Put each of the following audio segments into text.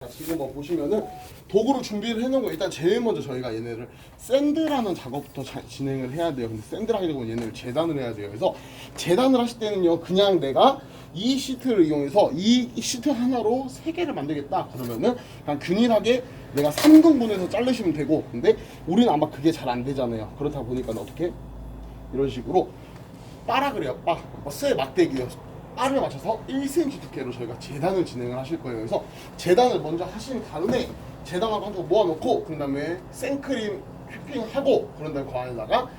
지금 뭐 보시면은 도구를 준비를 해놓은 거 일단 제일 먼저 저희가 얘네를 샌드라는 작업부터 진행을 해야 돼요. 근데 샌드를 하게 되면 얘네를 재단을 해야 돼요. 그래서 재단을 하실 때는요, 그냥 내가 이 시트를 이용해서 이 시트 하나로 3개를 만들겠다 그러면은 그냥 균일하게 내가 3등분해서 자르시면 되고, 근데 우리는 아마 그게 잘 안 되잖아요. 그렇다 보니까 어떻게 이런 식으로 빠라 그래요. 쇠 막대기요. 빠를 맞춰서 1cm 두께로 저희가 재단을 진행을 하실 거예요. 그래서 재단을 먼저 하신 다음에 재단하고 한쪽 모아놓고, 그 다음에 생크림 휘핑하고, 그런 다음에 그 안에다가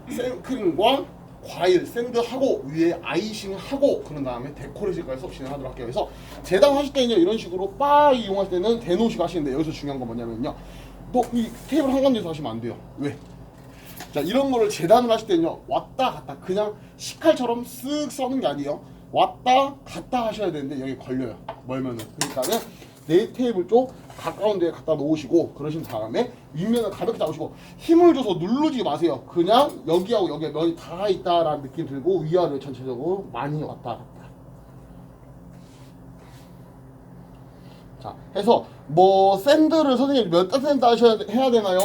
생크림과 과일 샌드하고 위에 아이싱하고, 그런 다음에 데코레이션까지 수업 진행하도록 할게요. 그래서 재단하실 때는요, 이런 식으로 바 이용할 때는 대놓으시고 하시는데, 여기서 중요한 건 뭐냐면요, 이 테이블 한가운데서 하시면 안 돼요. 왜? 자, 이런 거를 재단을 하실 때는요, 왔다 갔다 그냥 식칼처럼 쓱 써는 게 아니에요. 왔다 갔다 하셔야 되는데 여기 걸려요, 멀면은. 그러니까는 내 테이블 쪽 가까운 데에 갖다 놓으시고, 그러신 다음에 윗면을 가볍게 잡으시고 힘을 줘서 누르지 마세요. 그냥 여기하고 여기에 면이 다 있다라는 느낌 들고 위아래 전체적으로 많이 왔다 갔다. 자, 해서 뭐 샌드를 선생님 몇 단 샌드 해야 되나요?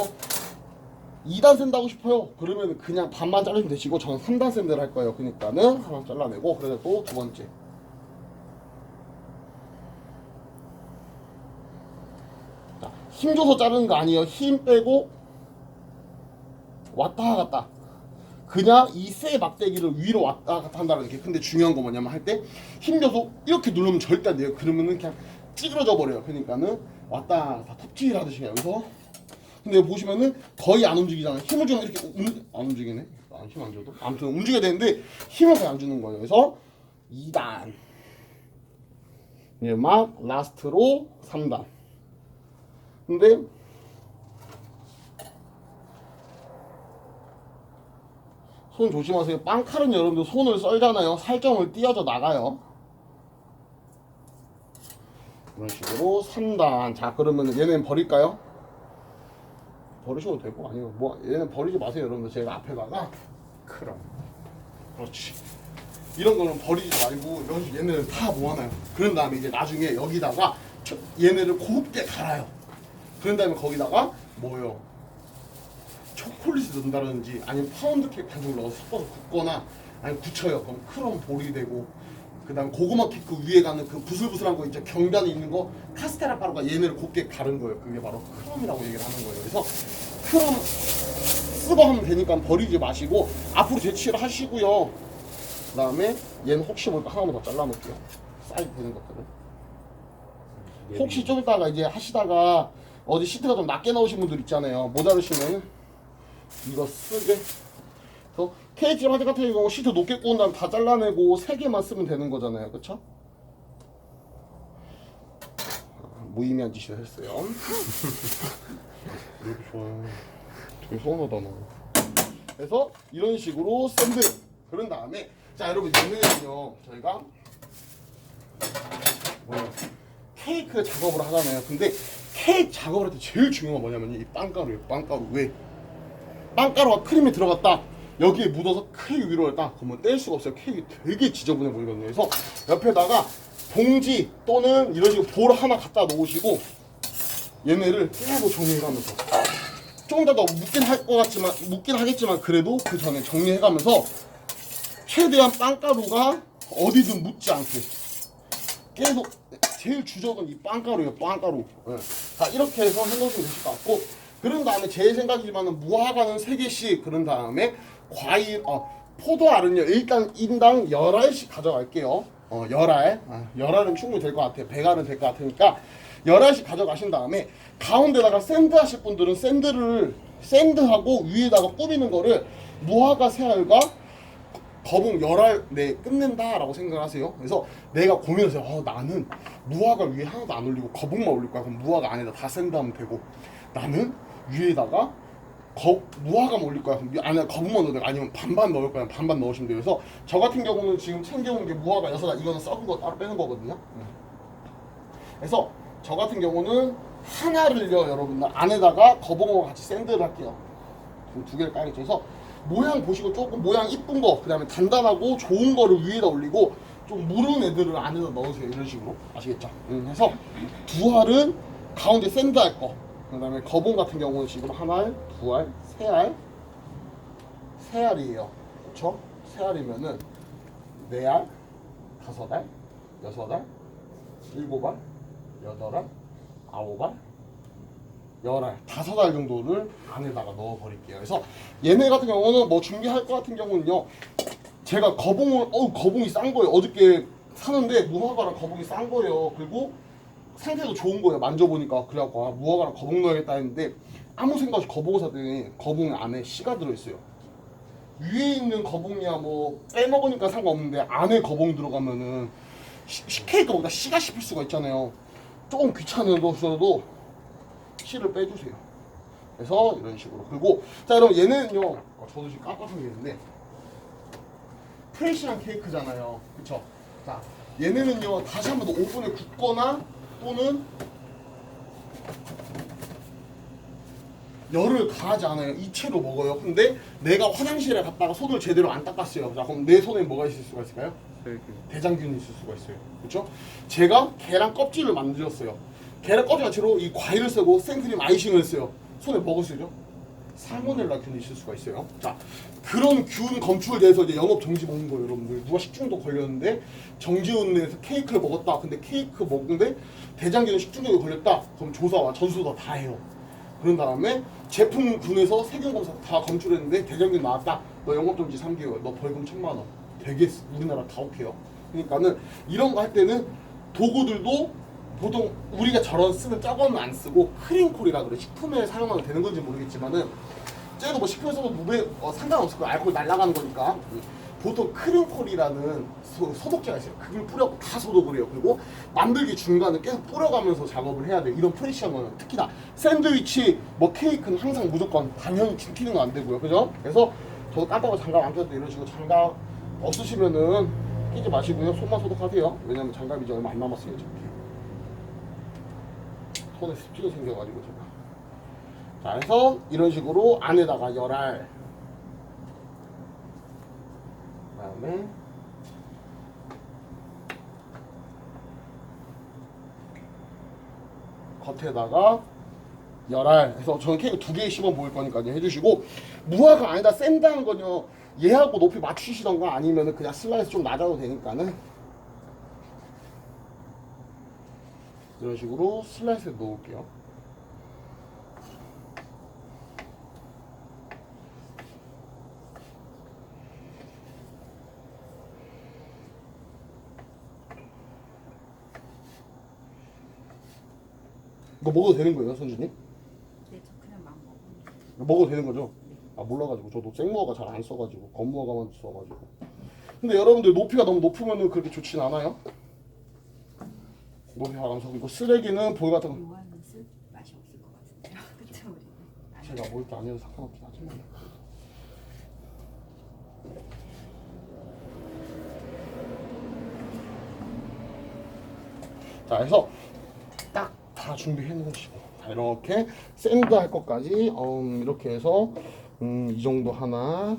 2단 샌드 하고 싶어요. 그러면 그냥 반만 자르시면 되시고, 저는 3단 샌드를 할 거예요. 그러니까는 하나 잘라내고, 그래서 또 두 번째. 자, 힘 줘서 자르는 거 아니에요. 힘 빼고 왔다 갔다. 그냥 이 쇠 막대기를 위로 왔다 갔다 한다는 게. 근데 중요한 거 뭐냐면, 할 때 힘 줘서 이렇게 누르면 절대 안 돼요. 그러면은 그냥 찌그러져 버려요. 그러니까는 왔다 갔다 톱질 하듯이 여기서. 근데 보시면은 거의 안 움직이잖아요. 힘을 주면 이렇게 안 움직이네. 힘 안 줘도 아무튼 움직여야 되는데 힘을 거의 안 주는 거예요. 그래서 2단, 이제 막 라스트로 3단. 근데 손 조심하세요. 빵칼은 여러분들 손을 썰잖아요. 살점을 띄어져 나가요. 이런 식으로 3단. 자, 그러면 얘는 버릴까요? 버리셔도 되고, 아니면 뭐 얘는 버리지 마세요. 여러분들 제가 앞에다가 그럼 그렇지, 이런 거는 버리지 말고 얘네를 다 모아놔요. 그런 다음에 이제 나중에 여기다가 얘네를 곱게 갈아요. 그런 다음에 거기다가 뭐요, 초콜릿을 넣는다든지 아니면 파운드 케이크 반죽을 넣어서 섞어서 굽거나 아니면 굳혀요. 그럼 크롬 볼이 되고, 그 다음 고구마 케이크 위에 가는 그 부슬부슬한 거 있죠, 경단에 있는 거, 카스테라 가루가 얘네를 곱게 가른 거예요. 그게 바로 크롬이라고 얘기를 하는 거예요. 그래서 크롬 쓰고 하면 되니까 버리지 마시고 앞으로 제치를 하시고요. 그 다음에 얘는 혹시 모르니까 하나만 더 잘라 놓을게요. 사이즈 되는 것들을. 혹시 좀 이따가 이제 하시다가 어디 시트가 좀 낮게 나오신 분들 있잖아요. 모자르시면 이거 쓰게. 그래서 KH 화재 같은 경우 시트 높게 구운 다음 다 잘라내고 3개만 쓰면 되는 거잖아요. 그쵸? 무의미한 짓을 했어요. 이렇게 좋아요. 되게 서운하다 너. 그래서 이런 식으로 샌드. 그런 다음에 자, 여러분 얘네는요, 저희가 케이크 작업을 하잖아요. 근데 케이크 작업을 할 때 제일 중요한 건 뭐냐면 이 빵가루예요. 빵가루. 왜? 빵가루가 크림이 들어갔다, 여기에 묻어서 케이크 위로 했다, 그러면 뗄 수가 없어요. 케이크 되게 지저분해 보이거든요. 그래서 옆에다가 봉지 또는 이런 식으로 볼 하나 갖다 놓으시고 얘네를 계속 정리해가면서, 조금 더 묻긴 할 것 같지만, 묻긴 하겠지만 그래도 그 전에 정리해가면서 최대한 빵가루가 어디든 묻지 않게 계속. 제일 주적은 이 빵가루예요. 빵가루. 네. 자, 이렇게 해서 해놓으시면 되실 것 같고, 그런 다음에 제 생각이지만은 무화과는 3개씩, 그런 다음에 과일, 포도알은요 일단 인당 10알씩 가져갈게요. 10알. 10알은 충분히 될 것 같아요. 100알은 될 것 같으니까 10알씩 가져가신 다음에, 가운데다가 샌드 하실 분들은 샌드하고 위에다가 꾸미는 거를 무화과 3알과 거봉 10알 네 끝낸다 라고 생각하세요. 그래서 내가 고민해서 나는 무화과 위에 하나도 안 올리고 거봉만 올릴 거야. 그럼 무화과 안에다 다 샌드하면 되고, 나는 위에다가 무화과만 올릴 거야. 그럼 안에 거봉만 넣을 거야. 아니면 반반 넣을 거야. 반반 넣으시면 돼요. 그래서 저 같은 경우는 지금 챙겨온 게 무화과 6알, 이거는 썩은 거 따로 빼는 거거든요. 그래서 저 같은 경우는 하나를요, 여러분들 안에다가 거봉하고 같이 샌드를 할게요. 그럼 2개를 까야겠죠. 그래서 모양 보시고 조금 모양 이쁜 거, 그 다음에 단단하고 좋은 거를 위에다 올리고 좀 무른 애들을 안에다 넣으세요. 이런 식으로. 아시겠죠? 그래서 2알은 가운데 샌드할 거. 그다음에 거봉 같은 경우는 지금 한 알, 두 알, 세 알이에요. 그렇죠? 세 알이면은 네 알, 다섯 알, 여섯 알, 일곱 알, 여덟 알, 아홉 알, 열 알, 다섯 알 정도를 안에다가 넣어 버릴게요. 그래서 얘네 같은 경우는 뭐 준비할 거 같은 경우는요. 제가 거봉이 싼 거예요. 어저께 사는데 무화과랑 거봉이 싼 거예요. 그리고 상태도 좋은 거예요. 만져보니까. 그래갖고 무화과랑 거봉 넣어야겠다 했는데 아무 생각 없이 거봉을 샀더니 거봉 안에 씨가 들어있어요. 위에 있는 거봉이야 뭐 빼먹으니까 상관없는데 안에 거봉 들어가면은 케이크보다 씨가 씹힐 수가 있잖아요. 조금 귀찮아도 씨를 빼주세요. 그래서 이런 식으로. 그리고 자 여러분 얘는요. 저도 지금 깜빡한 게 있는데 프레시한 케이크잖아요. 그쵸? 자 얘네는요 다시 한 번 더 오븐에 굽거나 또는 열을 가하지 않아요. 이채로 먹어요. 근데 내가 화장실에 갔다가 손을 제대로 안 닦았어요. 자 그럼 내 손에 뭐가 있을 수가 있을까요? 대장균이 있을 수가 있어요. 그렇죠? 제가 계란 껍질을 만들었어요. 계란 껍질 자체로 이 과일을 쓰고 생크림 아이싱을 써요. 손에 뭐가 쓰죠? 살모넬라 균이 있을 수가 있어요. 자, 그런 균 검출돼서 이제 영업 정지 먹는 거예요, 여러분들. 누가 식중독 걸렸는데 정지운내에서 케이크를 먹었다. 근데 케이크 먹는데 대장균 식중독에 걸렸다. 그럼 조사와 전수도 다 해요. 그런 다음에 제품군에서 세균 검사 다 검출했는데 대장균 나왔다. 너 영업 정지 3개월. 너 벌금 1,000만 원. 되게 우리나라 다 오케요. 그러니까는 이런 거 할 때는 도구들도 보통 우리가 저런 쓰는 저거는 안 쓰고 크림콜이라 그래. 식품에 사용하면 되는 건지 모르겠지만은 쟤도 뭐 식품에 써도 상관없을 거야. 알코올 날아가는 거니까. 보통 크림콜이라는 소독제가 있어요. 그걸 뿌려갖고 다 소독을 해요. 그리고 만들기 중간에 계속 뿌려가면서 작업을 해야 돼요. 이런 프레시한 거는 특히나 샌드위치, 뭐 케이크는 항상 무조건 당연히 지키는 건 안 되고요. 그죠? 그래서 저도 깜빡하고 장갑 안 꼈는데 이런 식으로 장갑 없으시면은 끼지 마시고요. 손만 소독하세요. 왜냐면 장갑이 이제 얼마 안 남았어요. 이렇게. 손에 습진이 생겨가지고 제가. 자, 그래서 이런 식으로 안에다가 열알. 그다음에 겉에다가 열알 해서 저는 케이크 2개 씹어 먹을 거니까 해주시고 무화과 안에다 샌드한 건요 얘하고 높이 맞추시던가 아니면은 그냥 슬라이스 좀 낮아도 되니까는 이런 식으로 슬라이스에 넣을게요. 이거 먹어도 되는 거예요, 선주님? 네, 저 그냥 막 먹어요. 먹어도 되는 거죠? 아 몰라가지고 저도 생무화과 잘 안 써가지고 건무화과만 써가지고. 근데 여러분들 높이가 너무 높으면은 그렇게 좋진 않아요. 높이 하면서 그리고 쓰레기는 볼 같은 거 무화과는 쓸 맛이 없을 것 같은데요. 그쵸 우리? 제가 먹을 게 아니어서 상관없긴 하지만. 자, 그래서 딱 다 준비해 놓으시고 자, 이렇게 샌드 할 것까지 이렇게 해서 이 정도 하나,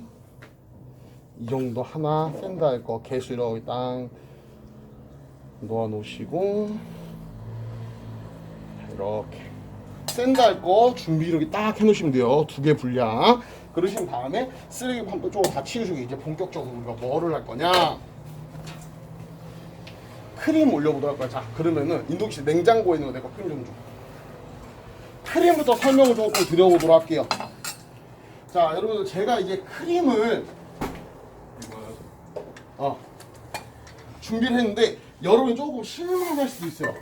이 정도 하나 샌드 할 거 개수 이렇게 딱 놓아 놓으시고 이렇게 샌드 할 거 준비 이렇게 딱 해놓으시면 돼요. 2개 분량. 그러신 다음에 쓰레기 한번 조금 다 치우시고 이제 본격적으로 우리가 뭐를 할 거냐? 크림 올려보도록 할 거야. 자, 그러면은 인동씨 냉장고에 있는 거 내가 크림 좀 줘. 크림부터 설명을 조금 드려보도록 할게요. 자, 여러분들 제가 이제 크림을 준비를 했는데 여러분이 조금 실망할 수도 있어요.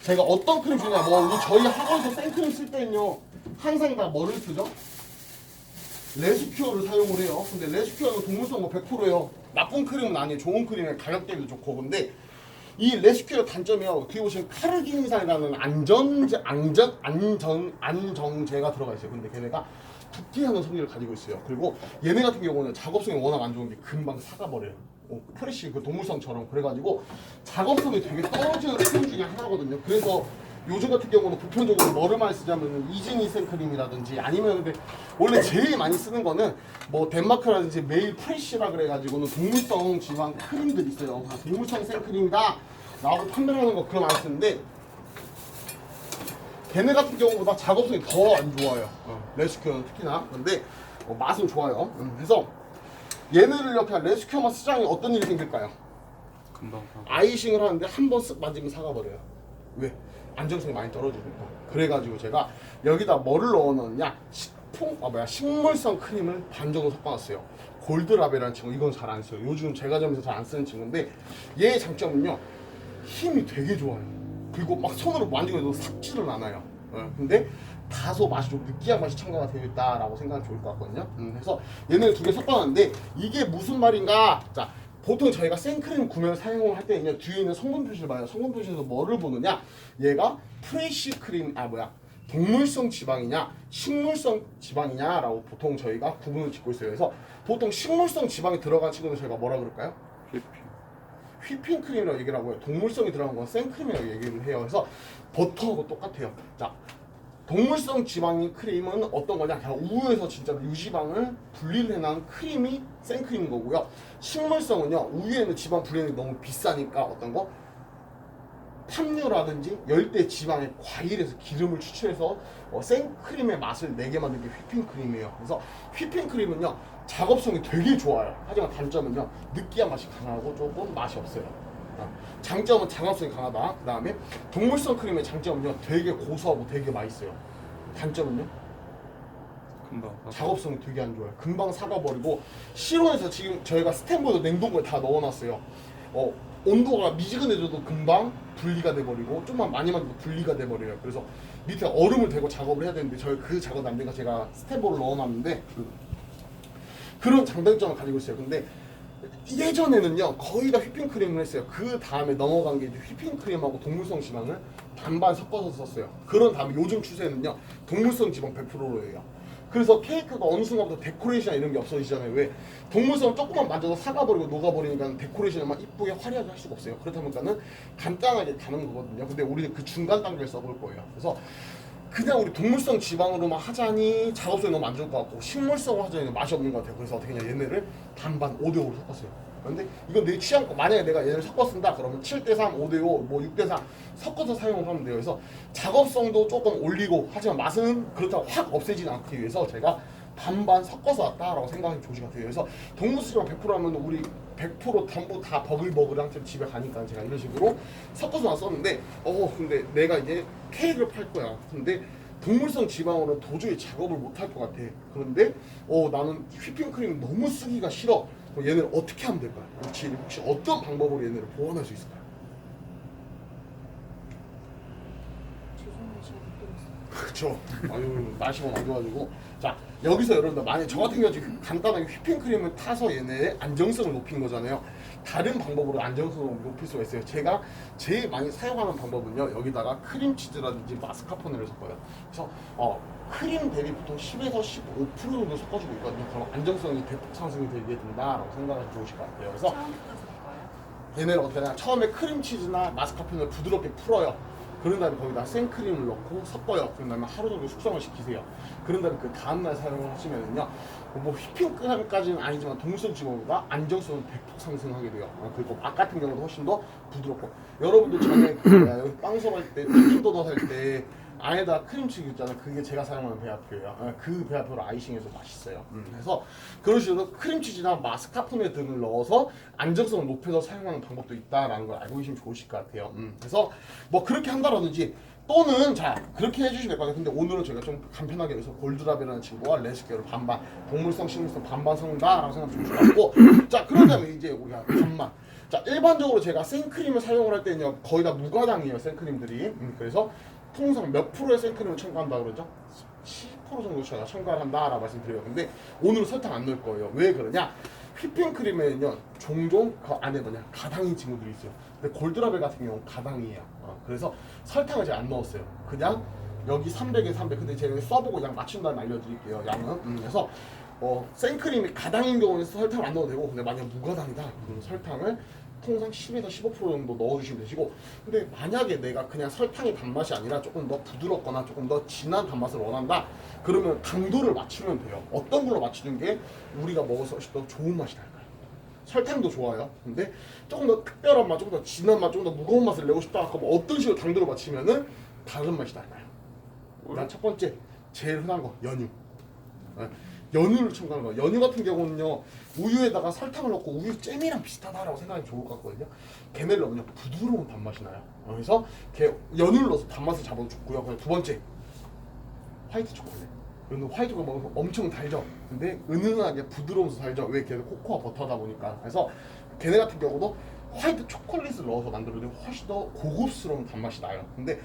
제가 어떤 크림 쓰냐, 뭐 우리 저희 학원에서 생크림 쓸 때는요 항상 다 뭐를 쓰죠? 레스큐어를 사용을 해요. 근데 레스큐어는 동물성 뭐 100%예요. 나쁜 크림은 아니에요. 좋은 크림은 가격 대비도 좋고. 근데 이 레스큐어 단점이요. 어떻게 보시면 카르기닌산이라는 안정제가 들어가 있어요. 근데 걔네가 부티하는 성질을 가지고 있어요. 그리고 얘네 같은 경우는 작업성이 워낙 안 좋은 게 금방 사가버려요. 프레쉬 그 동물성처럼. 그래가지고 작업성이 되게 떨어지는 크림 중에 하나거든요. 그래서 요즘 같은 경우는 보편적으로 뭐를 많이 쓰자면 이즈니 생크림이라든지 아니면 근데 원래 제일 많이 쓰는 거는 뭐 덴마크라든지 메일 프레쉬라 그래가지고는 동물성 지방 크림들이 있어요. 동물성 생크림이다 라고 판별하는 거 그거 많이 쓰는데 걔네 같은 경우보다 작업성이 더 안 좋아요. 레스큐어는 특히나. 근데 맛은 좋아요. 그래서 얘네를 이렇게 레스큐어만 쓰자니 어떤 일이 생길까요? 금방 아이싱을 하는데 한 번 쓱 만지면 사가버려요. 왜? 안정성이 많이 떨어지니까. 그래가지고 제가 여기다 뭐를 넣어놨냐? 식물성 크림을 반 정도 섞어놨어요. 골드라벨이라는 친구, 이건 잘 안 써요. 요즘 제과점에서 잘 안 쓰는 친구인데 얘의 장점은요, 힘이 되게 좋아요. 그리고 막 손으로 만지고 해도 삭지는 않아요. 근데 다소 맛이 좀 느끼한 맛이 첨가가 되어 있다라고 생각하면 좋을 것 같거든요. 그래서 얘네를 두 개 섞어놨는데 이게 무슨 말인가? 자, 보통 저희가 생크림 구매를 사용을 할 때는요, 뒤에 있는 성분 표시를 봐요. 성분 표시에서 뭐를 보느냐? 얘가 프레쉬 크림, 동물성 지방이냐 식물성 지방이냐라고 보통 저희가 구분을 짓고 있어요. 그래서 보통 식물성 지방이 들어간 친구는 저희가 뭐라 그럴까요? 휘핑크림이라고 얘기를 하고요. 동물성이 들어간 건 생크림이라고 얘기를 해요. 그래서 버터하고 똑같아요. 자, 동물성 지방인 크림은 어떤 거냐? 그냥 우유에서 진짜 유지방을 분리를 해놓은 크림이 생크림인 거고요. 식물성은요, 우유에는 지방 분리는 너무 비싸니까 어떤 거? 팜유라든지 열대 지방의 과일에서 기름을 추출해서 생크림의 맛을 내게 만든 게 휘핑크림이에요. 그래서 휘핑크림은요, 작업성이 되게 좋아요. 하지만 단점은요, 느끼한 맛이 강하고 조금 맛이 없어요. 장점은 작업성이 강하다. 그 다음에 동물성 크림의 장점은요, 되게 고소하고 되게 맛있어요. 단점은요, 금방 작업성이 되게 안 좋아요. 금방 사가버리고, 실온에서 지금 저희가 스탠보드 냉동고에 다 넣어놨어요. 온도가 미지근해져도 금방 분리가 돼버리고, 좀만 많이 만져도 분리가 돼버려요. 그래서 밑에 얼음을 대고 작업을 해야 되는데, 저희 그 작업 안 되니까 제가 스탠보드를 넣어놨는데, 그런 장단점을 가지고 있어요. 근데 예전에는요, 거의 다 휘핑크림을 했어요. 그 다음에 넘어간 게 이제 휘핑크림하고 동물성 지방을 반반 섞어서 썼어요. 그런 다음에 요즘 추세는요, 동물성 지방 100%로 해요. 그래서 케이크가 어느 순간부터 데코레이션 이런 게 없어지잖아요. 왜? 동물성 조금만 만져서 사가버리고 녹아버리니까 데코레이션을 막 이쁘게 화려하게 할 수가 없어요. 그렇다 보니까는 간단하게 가는 거거든요. 근데 우리는 그 중간 단계를 써볼 거예요. 그래서 그냥 우리 동물성 지방으로만 하자니 작업성이 너무 안 좋을 것 같고, 식물성으로 하자니 맛이 없는 것 같아요. 그래서 어떻게 했냐, 얘네를 반반 5대5로 섞었어요. 근데 이건 내 취향, 만약에 내가 얘네를 섞어 쓴다 그러면 7대3, 5대5, 뭐 6대4 섞어서 사용을 하면 돼요. 그래서 작업성도 조금 올리고, 하지만 맛은 그렇다고 확 없애지는 않기 위해서 제가 반반 섞어서 왔다라고 생각하면 좋을 것 같아요. 그래서 동물성 100% 하면 우리 100% 전부 다 버글버글한 채로 집에 가니까 제가 이런 식으로 섞어서 왔었는데, 근데 내가 이제 케이크를 팔 거야. 근데 동물성 지방으로 도저히 작업을 못 할 것 같아. 그런데 나는 휘핑크림 너무 쓰기가 싫어. 그럼 얘네를 어떻게 하면 될까요? 혹시 어떤 방법으로 얘네를 보완할 수 있을까요? 죄송해요, 제가 못 들었어요. 그렇죠. 아유, 날씨가 많아가지고. 자, 여기서 여러분들 만약 저 같은 경우 지금 간단하게 휘핑크림을 타서 얘네의 안정성을 높인 거잖아요. 다른 방법으로 안정성을 높일 수가 있어요. 제가 제일 많이 사용하는 방법은요, 여기다가 크림치즈라든지 마스카포네를 섞어요. 그래서 크림 대비 보통 10에서 15% 정도 섞어주고 있거든요. 그럼 안정성이 대폭 상승이 되게 된다라고 생각하면 좋으실 것 같아요. 그래서 처음부터 섞어요? 얘네를 어떻게 하냐, 처음에 크림치즈나 마스카포네를 부드럽게 풀어요. 그런 다음에 거기다 생크림을 넣고 섞어요. 그런 다음에 하루 정도 숙성을 시키세요. 그런 다음에 그 다음날 사용을 하시면은요, 뭐 휘핑크림까지는 아니지만 동물성 지방보다 안정성은 대폭 상승하게 돼요. 그리고 맛 같은 경우도 훨씬 더 부드럽고, 여러분들 전에 여기 빵섭 할 때, 튀김도넛 할 때 안에다 크림치즈 있잖아요. 그게 제가 사용하는 배합표예요. 그 배합표로 아이싱해서 맛있어요. 그래서 그런 식으로 크림치즈나 마스카포네 등을 넣어서 안정성을 높여서 사용하는 방법도 있다라는 걸 알고 계시면 좋으실 것 같아요. 그래서 뭐 그렇게 한다라든지, 또는 자 그렇게 해주시면 될 것 같아요. 근데 오늘은 저희가 좀 간편하게 해서 골드라벨이라는 친구와 레스큐어를 반반, 동물성 식물성 반반 섞는다라고 생각하면 좋을 것 같고, 자 그러다면 이제 우리가 반만, 자 일반적으로 제가 생크림을 사용을 할 때는요, 거의 다 무가당이에요, 생크림들이. 그래서 통상 몇 프로의 생크림을 첨가한다 그러죠? 10% 정도 제가 첨가를 한다라고 말씀드려요. 근데 오늘은 설탕 안 넣을 거예요. 왜 그러냐? 휘핑크림에는요, 종종 그 안에 가당인 친구들이 있어요. 근데 골드라벨 같은 경우는 가당이에요. 그래서 설탕을 제가 안 넣었어요. 그냥 여기 300에 300. 근데 제가 써보고 양 맞춘 다음에 알려드릴게요, 양은. 그래서 생크림이 가당인 경우는 설탕을 안 넣어도 되고, 근데 만약 무가당이다 그러면 설탕을 통상 10에서 15% 정도 넣어주시면 되시고, 근데 만약에 내가 그냥 설탕의 단맛이 아니라 조금 더 부드럽거나 조금 더 진한 단맛을 원한다 그러면 당도를 맞추면 돼요. 어떤 걸로 맞추는 게 우리가 먹어서 더 좋은 맛이 날까요? 설탕도 좋아요. 근데 조금 더 특별한 맛, 조금 더 진한 맛, 조금 더 무거운 맛을 내고 싶다 그럼 어떤 식으로 당도를 맞추면은 다른 맛이 날까요? 난 첫 번째 제일 흔한 거 연유. 네. 연유를 첨가하는 거. 연유 같은 경우는요 우유에다가 설탕을 넣고 우유 잼이랑 비슷하다라고 생각하면 좋을 것 같거든요. 걔네를 넣으면 부드러운 단맛이 나요. 그래서 연유를 넣어서 단맛을 잡아도 좋고요. 그리고 두 번째 화이트 초콜릿. 이건 화이트 초콜릿 먹으면 엄청 달죠. 근데 은은하게 부드러우면서 달죠. 왜 걔는 코코아 버터다 보니까. 그래서 걔네 같은 경우도 화이트 초콜릿을 넣어서 만들어도 훨씬 더 고급스러운 단맛이 나요. 근데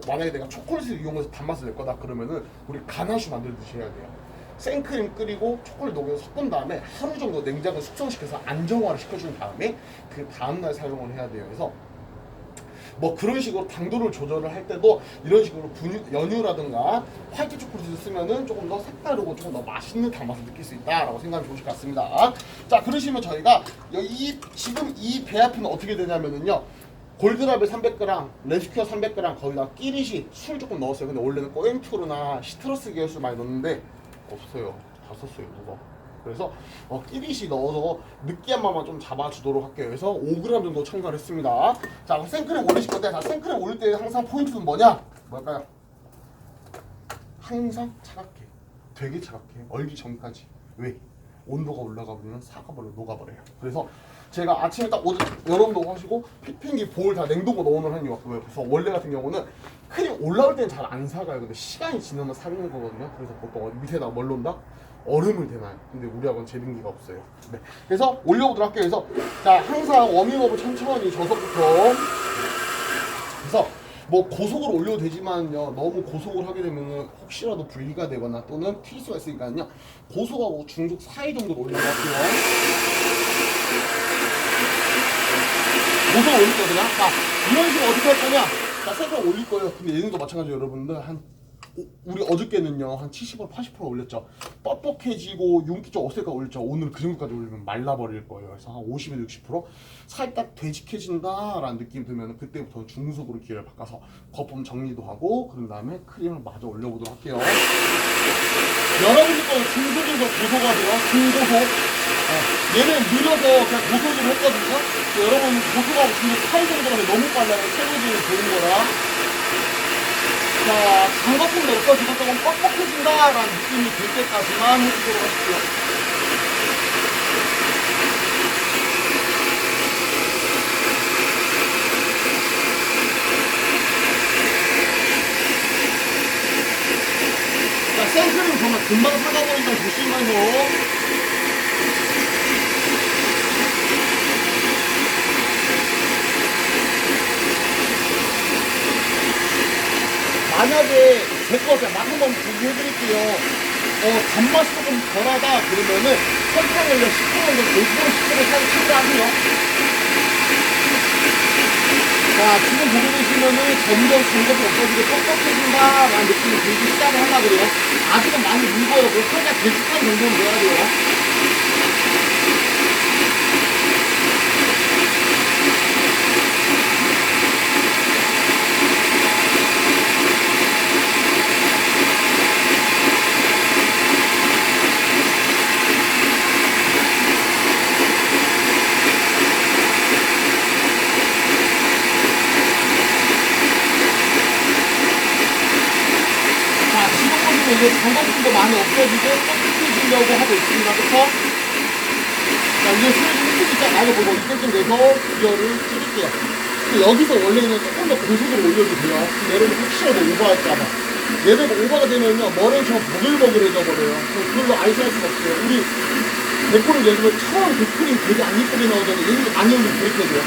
만약에 내가 초콜릿을 이용해서 단맛을 낼 거다 그러면은 우리 가나슈 만들듯이 해야 돼요. 생크림 끓이고 초콜릿 녹여서 섞은 다음에 하루 정도 냉장고 숙성시켜서 안정화를 시켜준 다음에 그 다음날 사용을 해야 돼요. 그래서 뭐 그런 식으로 당도를 조절을 할 때도 이런 식으로 연유라든가 화이트 초콜릿을 쓰면은 조금 더 색다르고 조금 더 맛있는 단맛을 느낄 수 있다라고 생각하면 좋으실 것 같습니다. 자, 그러시면 저희가 지금 이 배합은 어떻게 되냐면은요. 골드라벨 300g, 레스큐어 300g 거기다 끼리시 술 조금 넣었어요. 근데 원래는 꼬엔투르나 시트러스 계열 술 많이 넣었는데 없어요. 다 썼어요, 누가. 그래서 끼리시 넣어서 느끼한 맛만 좀 잡아주도록 할게요. 그래서 5g 정도 첨가를 했습니다. 자, 그럼 생크림 올리실 건데, 자, 생크림 올릴 때 항상 포인트는 뭐냐? 뭘까요? 항상 차갑게, 되게 차갑게, 얼기 전까지. 왜? 온도가 올라가 버리면 녹아버려요. 그래서 제가 아침에 딱 여러분도 하시고 휘핑기 볼 다 냉동고 넣어놓은 이유가 그거예요. 그래서 원래 같은 경우는 크림 올라올 때는 잘 안 사가요. 근데 시간이 지나면 사는 거거든요. 그래서 보통 밑에다가 뭘 놓는다? 얼음을 대놔요. 근데 우리 학원 제빙기가 없어요. 네. 그래서 올려보도록 할게요. 그래서 자, 항상 워밍업을 천천히 저속부터. 그래서 뭐 고속으로 올려도 되지만요, 너무 고속을 하게 되면 혹시라도 분리가 되거나 또는 튈 수가 있으니까요, 고속하고 중속 사이 정도로 올려볼게요. 고속 올릴 거거든요. 자, 이런 식으로 어떻게 할 거냐? 자, 색깔 올릴 거예요. 근데 얘네도 마찬가지로 여러분들 우리 어저께는요 한 70% 80% 올렸죠. 뻑뻑해지고 윤기 좀 없을까 올렸죠. 오늘 그 정도까지 올리면 말라버릴 거예요. 그래서 한 50에서 60% 살짝 되직해진다라는 느낌이 들면 그때부터 중속으로 기회를 바꿔서 거품 정리도 하고 그런 다음에 크림을 마저 올려보도록 할게요. 여러분들 거는 중속에서 고소가 돼요. 중고속. 얘는 느려서 그냥 고속으로 했거든요. 여러분 고속하고 중속 사이 정도면 너무 빨라요. 체로진이 좋은 거라. 자, 장거품도 없어지고 조금 뻑뻑해진다라는 느낌이 들 때까지만 해주도록 하십시오. 자, 생크림 정말 금방 사가버리니까 조심하세요. 만약에 제거 맛 한번 보여드릴게요. 단맛이 조금 덜하다 그러면은 설탕을 10% 정도 5% 10% 사이 첨가하세요. 자, 지금 보고 계시면은 점점 중독이 없어지고 뻑뻑해진다라는 느낌이 들기 시작을 하려 그래요. 아직은 많이 묽어요. 그래서 살짝 되직한 정도는 돼야 돼요. 이제 장거품도 많이 없어지고 뻑뻑해지려고 하고 있습니다. 그쵸? 자, 이제 수를 좀 힘들기 딱 알아보고 이때쯤 돼서 기어를 줄일게요. 여기서 원래는 조금 더 고속으로 올려도 돼요. 얘를 혹시라도 오버할까봐. 얘를 오버가 되면요, 머리처럼 버글버글해져 버려요. 그걸로 아이싱 할 수가 없어요. 우리 데코를 예를 들면 처음 데코링 되게 안 이쁘게 나오잖아요. 얘는 많이 올리면 그렇게 돼요.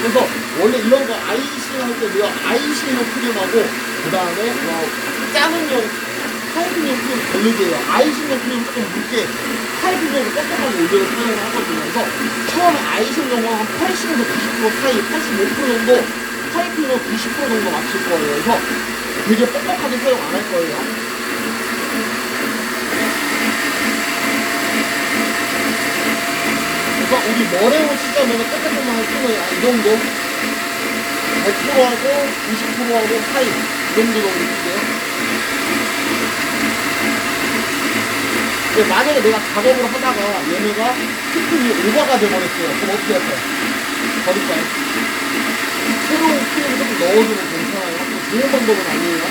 그래서 원래 이런 거 아이싱 할 때도요, 아이싱용 크림하고 그 다음에 작은용 파이프용 크림 별로게요. 아이싱용 크림 조금 묽게 파이프용으로 뻑뻑하게 올려서 사용을 하거든요. 그래서 처음에 아이싱용은 한 80에서 90% 사이, 85% 정도, 파이프용 90% 정도 맞출 거예요. 그래서 되게 뻑뻑하게 사용 안 할 거예요. 그래서 우리 머랭을 치자면 깨끗한 쓰는 이 정도 100%하고 90%하고 사이 이 정도 넣어줄게요. 만약에 내가 작업을 하다가 얘네가 스프이 오버가 돼버렸어요. 그럼 어떻게 할까요? 버릴까요? 새로운 크림을 조금 넣어주면 괜찮아요. 좋은 방법은 아니에요.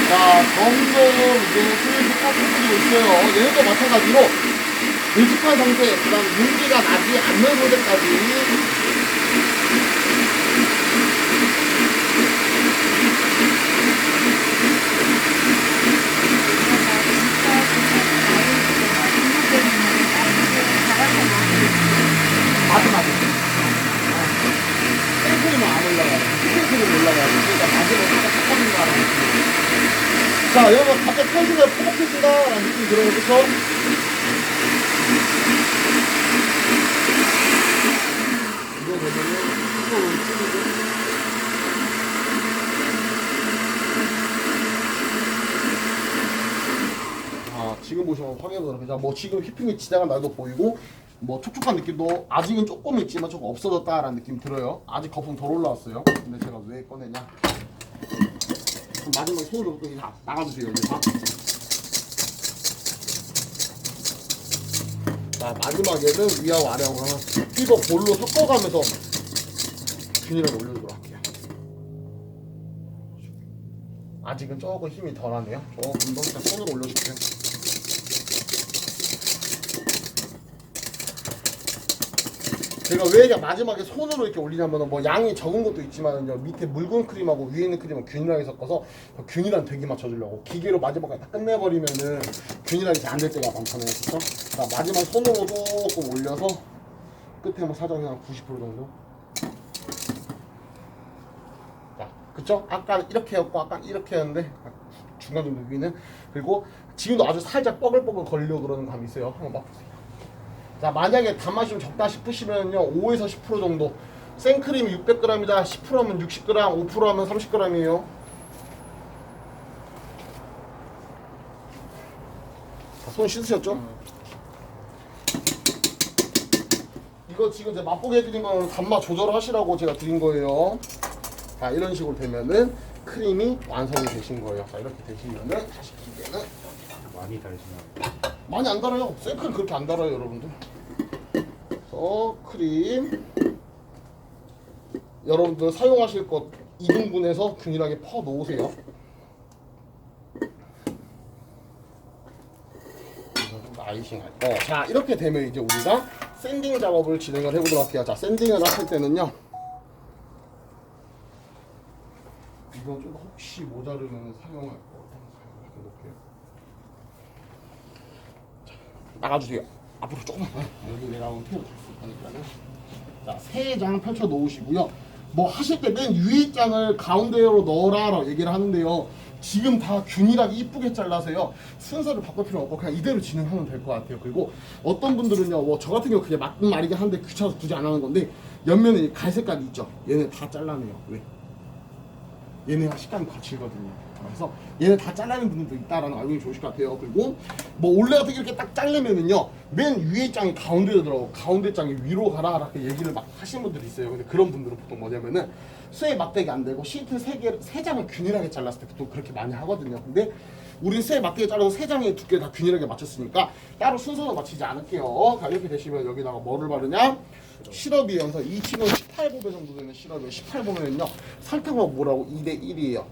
자, 점점 이제 슬슬 깎아지고 있어요. 얘도 마찬가지로 밀집한 상태, 그 다음 윤기가 나지 않는 상태까지 마지막에 생크림은 안 올라가요. 생크림은 올라가요. 그러니까 마지막에 살짝 섞어진 거라는 느낌. 자, 여러분 갑자기 편식을 포박해진다라는 느낌이 들어요. 그쵸? 이거 보면은 뚜껑을 찌르고 지금 보시면 확인해보도록 하죠. 뭐 지금 휘핑이 지나간 날도 보이고 뭐 촉촉한 느낌도 아직은 조금 있지만 조금 없어졌다라는 느낌이 들어요. 아직 거품 덜 올라왔어요. 근데 제가 왜 꺼내냐? 그럼 마지막에 손으로 또 나가주세요. 이제 다. 자, 마지막에는 위하고 아래하고 이거 볼로 섞어가면서 균일하게 올려주도록 할게요. 아직은 조금 힘이 덜하네요. 조금 더 일단 손으로 올려줄게요. 제가 왜 마지막에 손으로 이렇게 올리냐면 뭐 양이 적은 것도 있지만요, 밑에 묽은 크림하고 위에 있는 크림은 균일하게 섞어서 균일한 되게 맞춰주려고. 기계로 마지막에 다 끝내버리면은 균일하게 잘 안 될 때가 많잖아요. 그쵸? 자, 마지막 손으로 조금 올려서 끝에 뭐 사정이 한 90% 정도. 자, 그쵸? 아까 이렇게였고 아까 이렇게였는데 중간 정도 위는. 그리고 지금도 아주 살짝 뻐글뻐글 걸리려고 그러는 감이 있어요. 한번 맛보세요. 자, 만약에 단맛이 좀 적다 싶으시면요 5에서 10% 정도. 생크림이 600g이다 10%면 60g, 5%하면 30g이에요. 자, 손 씻으셨죠? 이거 지금 제가 맛보게 해드린 건 단맛 조절하시라고 제가 드린 거예요. 자, 이런 식으로 되면은 크림이 완성이 되신 거예요. 자, 이렇게 되시면은 다시 기계는 많이 달지나. 많이 안 달아요. 생크림 그렇게 안 달아요, 여러분들. 그래서 크림 여러분들 사용하실 것 2등분해서 균일하게 퍼 놓으세요. 아이싱 할 거. 자, 이렇게 되면 이제 우리가 샌딩 작업을 진행을 해보도록 할게요. 자, 샌딩을 하실 때는요, 이건 좀 혹시 모자르면 사용할 거 사용할게요. 자, 나가주세요. 앞으로 조금만. 여기 내가 오늘 태워 드릴 자, 3장 펼쳐 놓으시고요. 뭐 하실 때 맨 위에 장을 가운데로 넣어라라고 얘기를 하는데요. 지금 다 균일하게 이쁘게 잘라서요. 순서를 바꿀 필요 없고 그냥 이대로 진행하면 될 것 같아요. 그리고 어떤 분들은요, 뭐 저 같은 경우 그냥 맞는 말이긴 한데 귀찮아서 굳이 안 하는 건데, 옆면에 갈색깔이 있죠. 얘네 다 잘라내요. 왜? 얘네가 식감이 거칠거든요. 그래서 얘네 다 잘라낸 분들도 있다라는 거 알고 좋으실 것 같아요. 그리고 뭐 원래 어떻게 이렇게 딱 자르면은요, 맨 위에 장이 가운데로 들어가고 가운데 장이 위로 가라 이렇게 얘기를 막 하시는 분들이 있어요. 근데 그런 분들은 보통 뭐냐면은 쇠에 막대기 안 되고 시트 3장을 균일하게 잘랐을 때 보통 그렇게 많이 하거든요. 근데 우린 쇠에 막대기 잘라서 3장의 두께 다 균일하게 맞췄으니까 따로 순서는 맞추지 않을게요. 자, 이렇게 되시면 여기다가 뭐를 바르냐? 시럽이어서 이 친구는 18배 정도 되는 시럽이에요. 18배면요 설탕은 뭐라고 2대1이에요.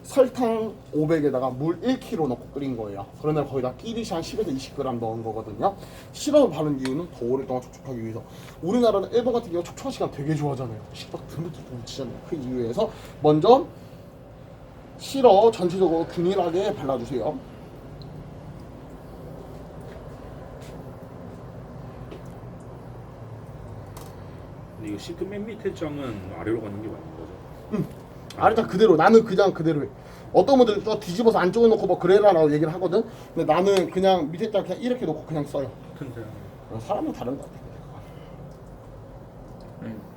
설탕 500에다가 물 1kg 넣고 끓인 거예요. 그러면 거기다 끼리시 한 10에서 20g 넣은 거거든요. 시럽을 바른 이유는 더 오랫동안 촉촉하기 위해서. 우리나라는 일본 같은 경우 촉촉한 시간 되게 좋아하잖아요. 식빵 듬뿍듬뿍 묻히잖아요. 그 이유에서 먼저 시럽 전체적으로 균일하게 발라주세요. 근데 이거 시트 맨 밑에 장은 아래로 가는 게 맞는 거죠? 아래장 그대로. 나는 그냥 그대로 해. 어떤 분들은 또 뒤집어서 안쪽에 놓고 뭐 그래라라고 얘기를 하거든. 근데 나는 그냥 밑에 장 그냥 이렇게 놓고 그냥 써요. 같은데. 사람은 다른 것 같아.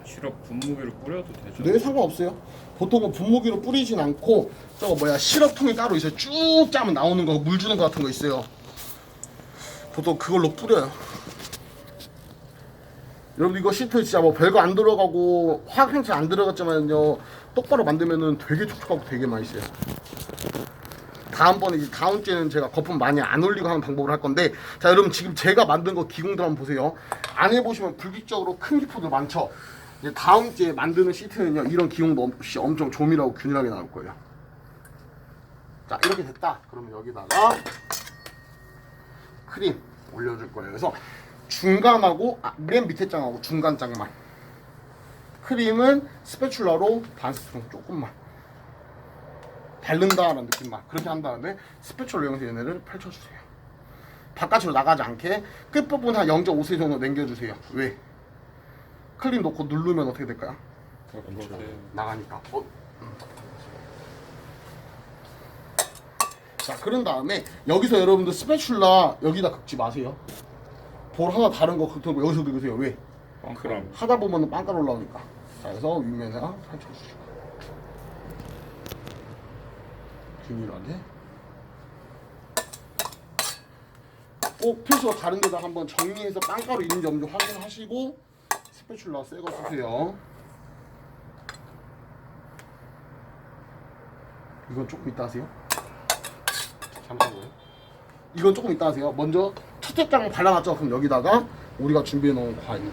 시럽 분무기로 뿌려도 되죠? 네, 상관없어요. 보통은 분무기로 뿌리진 않고 저거 뭐야 시럽통이 따로 있어요. 쭉 짜면 나오는 거, 물 주는 거 같은 거 있어요. 보통 그걸로 뿌려요. 여러분 이거 시트 진짜 뭐 별거 안 들어가고 화학행체 안 들어갔지만요, 똑바로 만들면은 되게 촉촉하고 되게 맛있어요. 다음번에 다음 주에는 제가 거품 많이 안 올리고 하는 방법을 할 건데, 자 여러분 지금 제가 만든 거 기공들 한번 보세요. 안에 보시면 불규칙적으로 큰 기포들 많죠. 이제 다음 주에 만드는 시트는요 이런 기공도 없이 엄청 조밀하고 균일하게 나올 거예요. 자 이렇게 됐다. 그러면 여기다가 크림 올려줄 거예요. 그래서 중간하고 맨 밑에 장하고 중간 장만. 크림은 스패츌라로 반 스푼 조금만 바른다라는 느낌만. 그렇게 한 다음에 스패츌라 이용해서 얘네를 펼쳐주세요. 바깥으로 나가지 않게 끝부분 한 0.5cm 정도 남겨주세요. 왜? 크림 넣고 누르면 어떻게 될까요? 나가니까. 자 그런 다음에 여기서 여러분들 스패츌라 여기다 긁지 마세요. 볼 하나 다른 거 긁고 여기서 긁으세요. 왜? 그럼 하다 보면 빵가루 올라오니까. 자 그래서 윗면에 펼쳐주시고 균일하게 꼭 필수로 다른 데다 한번 정리해서 빵가루 있는지 없는지 확인하시고 스패츌라 새 거 쓰세요. 이건 조금 이따 하세요. 잠깐만요. 이건 조금 이따 하세요. 먼저 첫째 장 발라놨죠? 그럼 여기다가 우리가 준비해 놓은 과일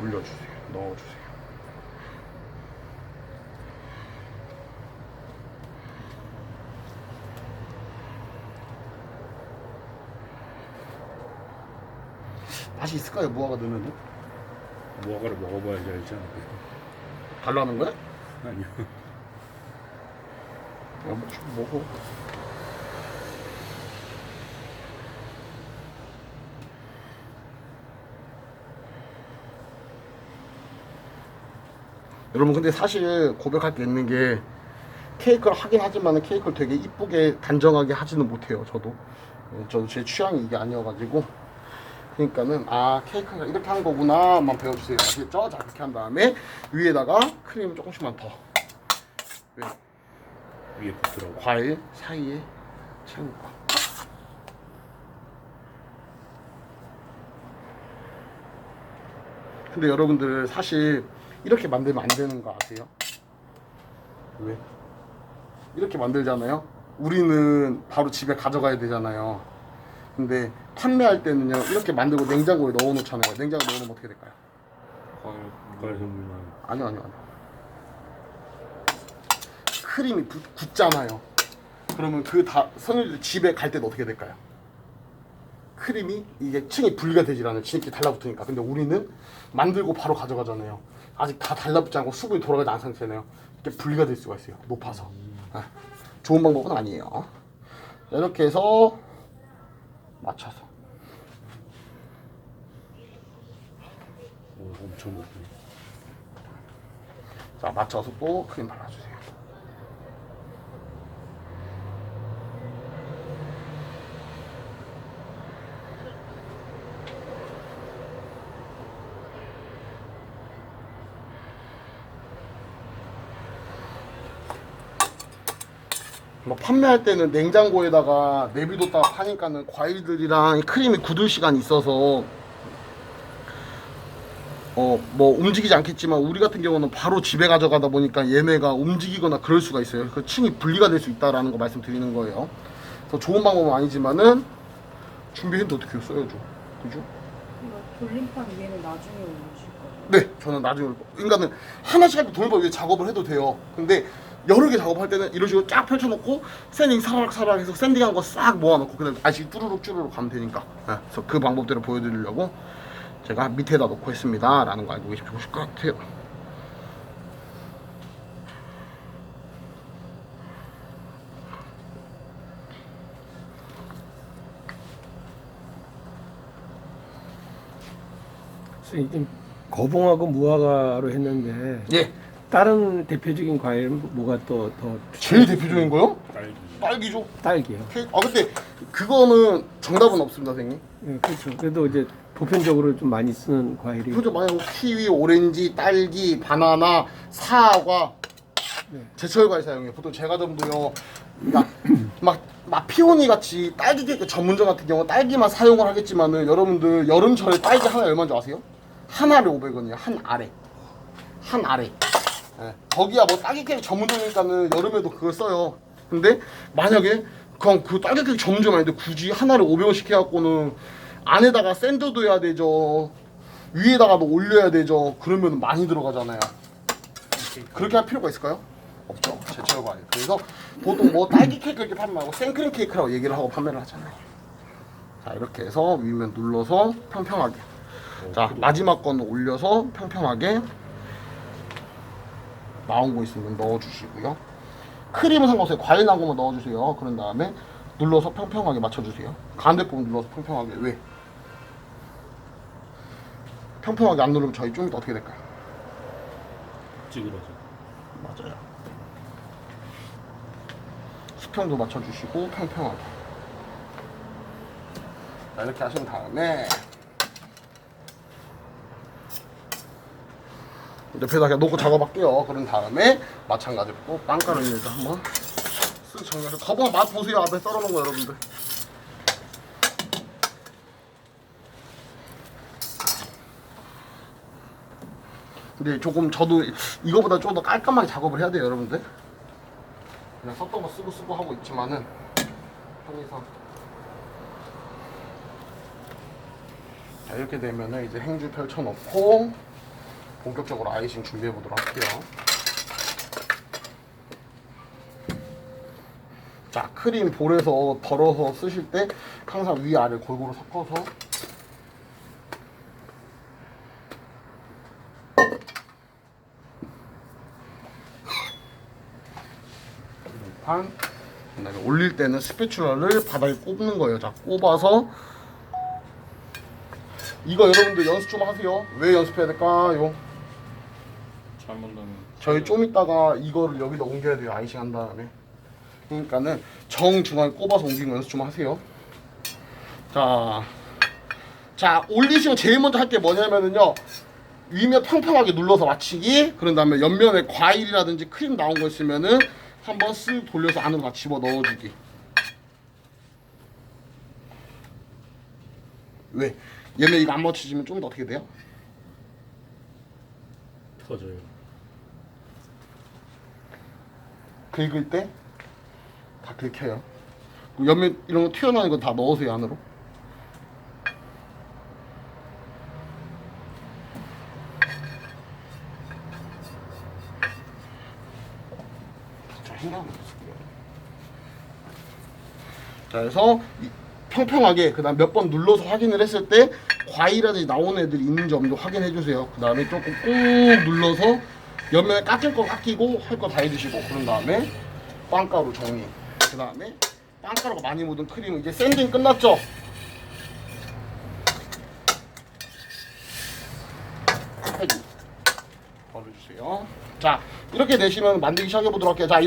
올려주세요. 넣어주세요. 맛이 있을까요? 무화과 넣으면? 무화과를 먹어봐야지 알지 않을까? 달라는 거야? 아니요. 야, 먹어. 여러분 근데 사실 고백할 게 있는 게 케이크를 하긴 하지만 케이크를 되게 이쁘게 단정하게 하지는 못해요. 저도 제 취향이 이게 아니어가지고 그러니까는 아 케이크가 이렇게 하는 거구나만 배워주세요. 아시겠죠? 자 이렇게 한 다음에 위에다가 크림 조금씩만 더 왜? 위에 붙으라고. 과일 사이에 채우고 근데 여러분들 사실 이렇게 만들면 안 되는 거 아세요? 왜? 이렇게 만들잖아요. 우리는 바로 집에 가져가야 되잖아요. 근데 판매할 때는요 이렇게 만들고 냉장고에 넣어 놓잖아요. 냉장고에 넣어 놓으면 어떻게 될까요? 과일 선물만. 아니요. 크림이 굳잖아요. 그러면 그 다 선생님들 집에 갈 때는 어떻게 될까요? 크림이 이게 층이 분리가 되질 않아요. 층이 달라붙으니까. 근데 우리는 만들고 바로 가져가잖아요. 아직 다 달라붙지 않고 수분이 돌아가지 않은 상태잖아요. 이게 분리가 될 수가 있어요. 높아서. 좋은 방법은 아니에요. 이렇게 해서 맞춰서. 오, 엄청 높네. 자, 맞춰서 또 크림 발라주세요. 뭐 판매할 때는 냉장고에다가 내비뒀다가 파니까는 과일들이랑 크림이 굳을 시간이 있어서 뭐 움직이지 않겠지만 우리 같은 경우는 바로 집에 가져가다 보니까 얘네가 움직이거나 그럴 수가 있어요. 그 층이 분리가 될 수 있다라는 거 말씀드리는 거예요. 그래서 좋은 방법은 아니지만은 준비했는데 어떻게 써야죠, 그죠? 돌림판 위에는 나중에 올리실 거예요? 네, 저는 나중에 그러니까는 하나씩 할 때 돌발 위에 작업을 해도 돼요. 근데 여러 개 작업할 때는 이런 식으로 쫙 펼쳐놓고 샌딩 사락사락 해서 샌딩한 거 싹 모아놓고 그다음에 다시 쭈루룩 가면 되니까. 네, 그래서 그 방법대로 보여드리려고 제가 밑에다 놓고 했습니다 라는 거 알고 계실 것 같아요. 지금 거봉하고 무화과로 했는데 예, 다른 대표적인 과일은 뭐가 또 더 제일 대표적인 거요? 딸기. 딸기죠. 딸기요. 케이크. 아 근데 그거는 정답은 없습니다, 선생님. 네, 그렇죠. 그래도 이제 보편적으로 좀 많이 쓰는 과일이 그죠? 만약 키위, 오렌지, 딸기, 바나나, 사과, 네. 제철 과일 사용해요. 보통 제과점도요, 막 피오니 같이 딸기 케이크 전문점 같은 경우 딸기만 사용을 하겠지만은 여러분들 여름철에 딸기 하나 얼마인 줄 아세요? 한 알에 500원이에요. 한 알에. 한 알에. 예. 거기야 뭐 딸기 케이크 전문점이니까는 여름에도 그걸 써요. 근데 만약에 그냥 그 딸기 케이크 전문점 아닌데 굳이 한 알에 500원씩 해갖고는 안에다가 샌드도 해야 되죠. 위에다가도 올려야 되죠. 그러면 많이 들어가잖아요. 그렇게 할 필요가 있을까요? 없죠. 제철 과일. 그래서 보통 뭐 딸기 케이크 이렇게 판매하고 생크림 케이크라고 얘기를 하고 판매를 하잖아요. 자, 이렇게 해서 위면 눌러서 평평하게. 자, 마지막 건 올려서 평평하게 나온 거 있으면 넣어주시고요. 크림은 상관없어요. 과일 나온 거만 넣어주세요. 그런 다음에 눌러서 평평하게 맞춰주세요. 가운데 부분 눌러서 평평하게. 왜? 평평하게 안 누르면 저희 좀 이따 어떻게 될까요? 찌그러져. 맞아요. 수평도 맞춰주시고 평평하게. 자, 이렇게 하신 다음에 옆에다 그냥 놓고 작업할게요. 그런 다음에 마찬가지로 또 빵가루를 이제 한번 쓱 정리해서 거봐 맛 보세요. 앞에 썰어놓은 거 여러분들. 근데 조금 저도 이거보다 좀 더 깔끔하게 작업을 해야 돼요, 여러분들. 그냥 썼던 거 쓰고 하고 있지만은 편의상. 자, 이렇게 되면은 이제 행주 펼쳐놓고 본격적으로 아이싱 준비해 보도록 할게요. 자, 크림 볼에서 덜어서 쓰실 때 항상 위아래 골고루 섞어서 판. 그다음에 올릴 때는 스패츌라를 바닥에 꼽는 거예요. 자, 꼽아서 이거 여러분들 연습 좀 하세요. 왜 연습해야 될까요? 잘못하면 저희 좀 이따가 이거를 여기다 옮겨야 돼요. 아이싱 한 다음에. 그러니까는 정중앙에 꼽아서 옮기는 거 연습 좀 하세요. 자, 올리시면 제일 먼저 할 게 뭐냐면은요. 위면 평평하게 눌러서 맞추기. 그런 다음에 옆면에 과일이라든지 크림 나온 거 있으면은 한번 쓱 돌려서 안으로 다 집어 넣어주기. 왜? 얘네 이거 안 맞춰지면 좀 더 어떻게 돼요? 터져요. 긁을 때 다 긁혀요. 그리고 옆면 이런 거 튀어나오는 거 다 넣으세요 안으로. 자, 자, 그래서 평평하게 그다음 몇 번 눌러서 확인을 했을 때 과일이라든지 나오는 애들이 있는지 없는지 확인해 주세요. 그다음에 조금 꾹 눌러서 옆면에 깎일 거 깎이고 할 거 다 해주시고 그런 다음에 빵가루 정리. 그다음에 빵가루가 많이 묻은 크림은 이제 샌딩 끝났죠? 버려주세요. 자, 이렇게 되시면 만들기 시작해 보도록 할게요. 자, 이렇게